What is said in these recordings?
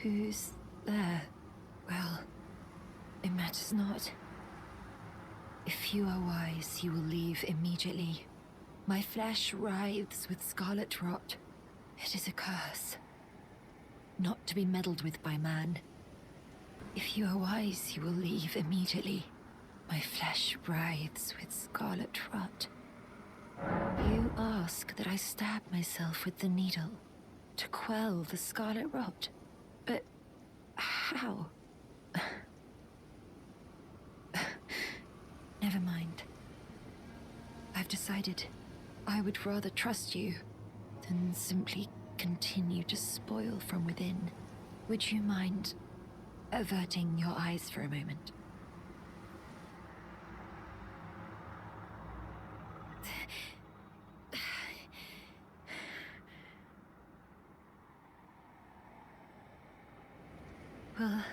Who's there? Well, it matters not. If you are wise, you will leave immediately. My flesh writhes with scarlet rot. It is a curse, not to be meddled with by man. If you are wise, you will leave immediately. My flesh writhes with scarlet rot. You ask that I stab myself with the needle to quell the scarlet rot. But how? Never mind. I've decided I would rather trust you than simply continue to spoil from within. Would you mind averting your eyes for a moment? Well,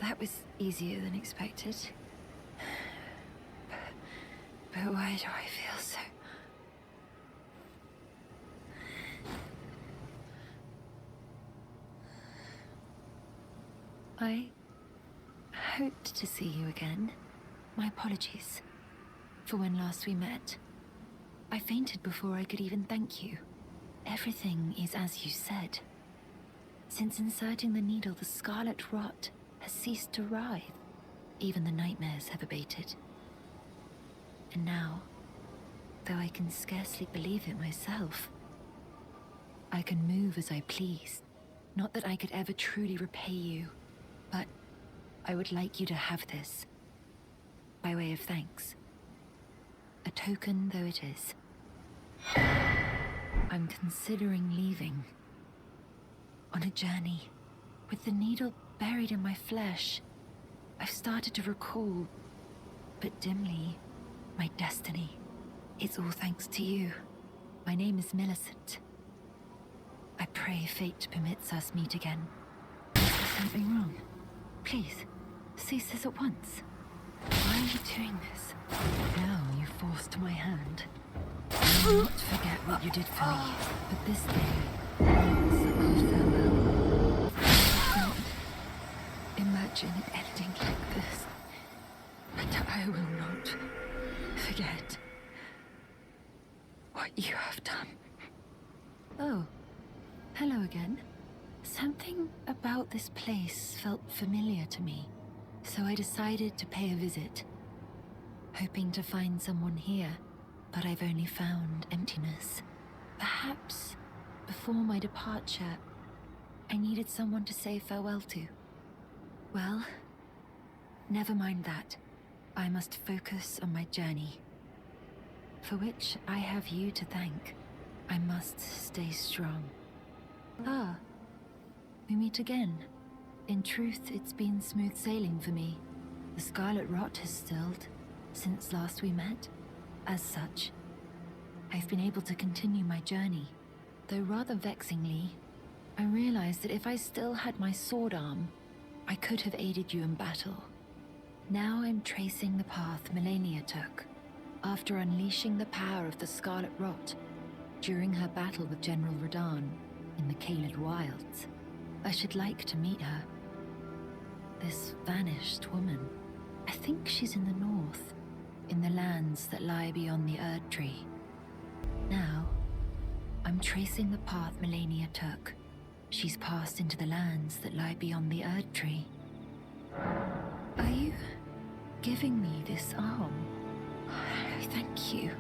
that was easier than expected. But why do I feel so... I hoped to see you again. My apologies for when last we met. I fainted before I could even thank you. Everything is as you said. Since inserting the needle, the scarlet rot has ceased to writhe. Even the nightmares have abated. And now, though I can scarcely believe it myself, I can move as I please. Not that I could ever truly repay you, but I would like you to have this, by way of thanks. A token though it is. I'm considering leaving. On a journey, with the needle buried in my flesh. I've started to recall, but dimly, my destiny. It's all thanks to you. My name is Millicent. I pray fate permits us meet again. Is there something wrong? Please, cease this at once. Why are you doing this? Now you forced my hand. I will not forget what you did for me, but this day means our farewell. I can't imagine it ending like this, but I will not forget what you have done. Oh, hello again. Something about this place felt familiar to me, so I decided to pay a visit, hoping to find someone here, but I've only found emptiness. Perhaps before my departure, I needed someone to say farewell to. Well, never mind that. I must focus on my journey, for which I have you to thank. I must stay strong. Ah, we meet again. In truth, it's been smooth sailing for me. The scarlet rot has stilled since last we met. As such, I've been able to continue my journey. Though rather vexingly, I realized that if I still had my sword arm, I could have aided you in battle. Now I'm tracing the path Millennia took, after unleashing the power of the scarlet rot during her battle with General Radahn in the Caelid wilds. I should like to meet her. This vanished woman. I think she's in the north, in the lands that lie beyond the Erdtree. Now, I'm tracing the path Millennia took. She's passed into the lands that lie beyond the Erdtree. Are you giving me this arm? Thank you.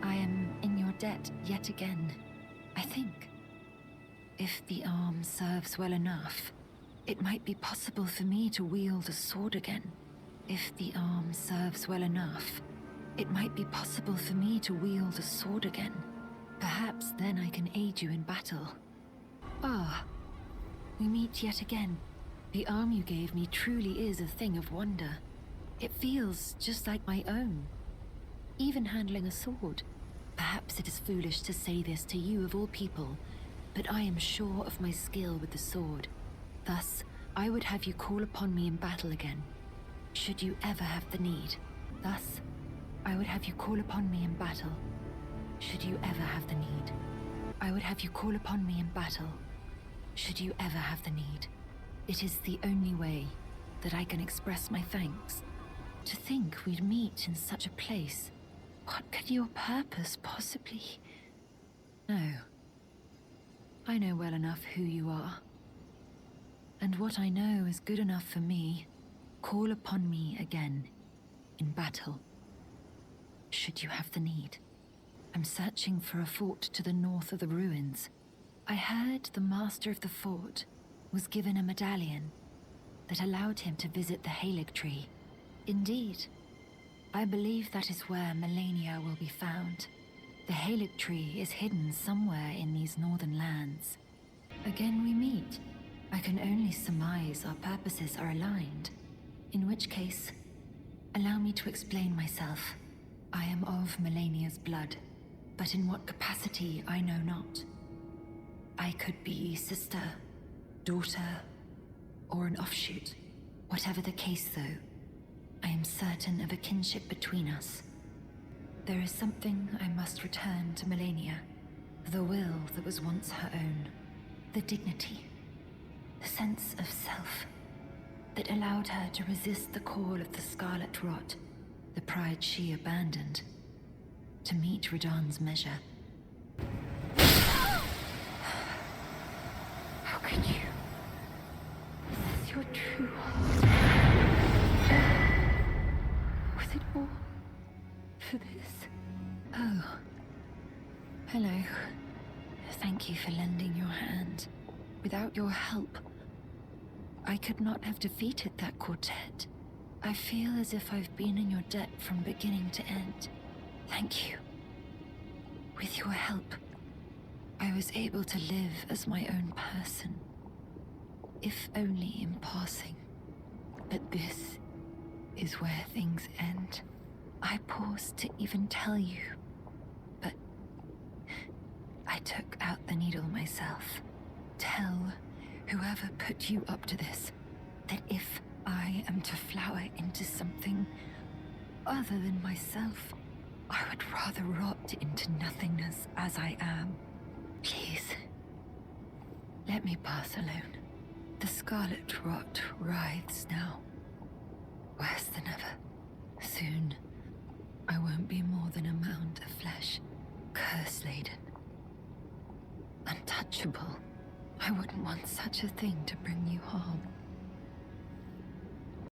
I am in your debt yet again, I think. If the arm serves well enough, it might be possible for me to wield a sword again. If the arm serves well enough, it might be possible for me to wield a sword again. Perhaps then I can aid you in battle. Ah, we meet yet again. The arm you gave me truly is a thing of wonder. It feels just like my own. Even handling a sword. Perhaps it is foolish to say this to you of all people, but I am sure of my skill with the sword. Thus, I would have you call upon me in battle again, should you ever have the need. Thus, I would have you call upon me in battle, should you ever have the need. I would have you call upon me in battle, should you ever have the need. It is the only way that I can express my thanks. To think we'd meet in such a place. What could your purpose possibly... No. I know well enough who you are. And what I know is good enough for me. Call upon me again, in battle. Should you have the need. I'm searching for a fort to the north of the ruins. I heard the master of the fort was given a medallion that allowed him to visit the Haligtree. Indeed, I believe that is where Melania will be found. The Haligtree is hidden somewhere in these northern lands. Again we meet. I can only surmise our purposes are aligned. In which case, allow me to explain myself. I am of Melania's blood, but in what capacity I know not. I could be sister, daughter, or an offshoot. Whatever the case though, I am certain of a kinship between us. There is something I must return to Melania. The will that was once her own. The dignity. The sense of self. That allowed her to resist the call of the scarlet rot. The pride she abandoned. To meet Radahn's measure. How could you? This is your true heart. Was it all for this? Oh. Hello. Thank you for lending your hand. Without your help, I could not have defeated that quartet. I feel as if I've been in your debt from beginning to end. Thank you. With your help, I was able to live as my own person. If only in passing. But this is where things end. I paused to even tell you, but I took out the needle myself. Tell whoever put you up to this that if I am to flower into something other than myself, I would rather rot into nothingness as I am. Please, let me pass alone. The scarlet rot writhes now, worse than ever. Soon, I won't be more than a mound of flesh, curse-laden. Untouchable. I wouldn't want such a thing to bring you harm.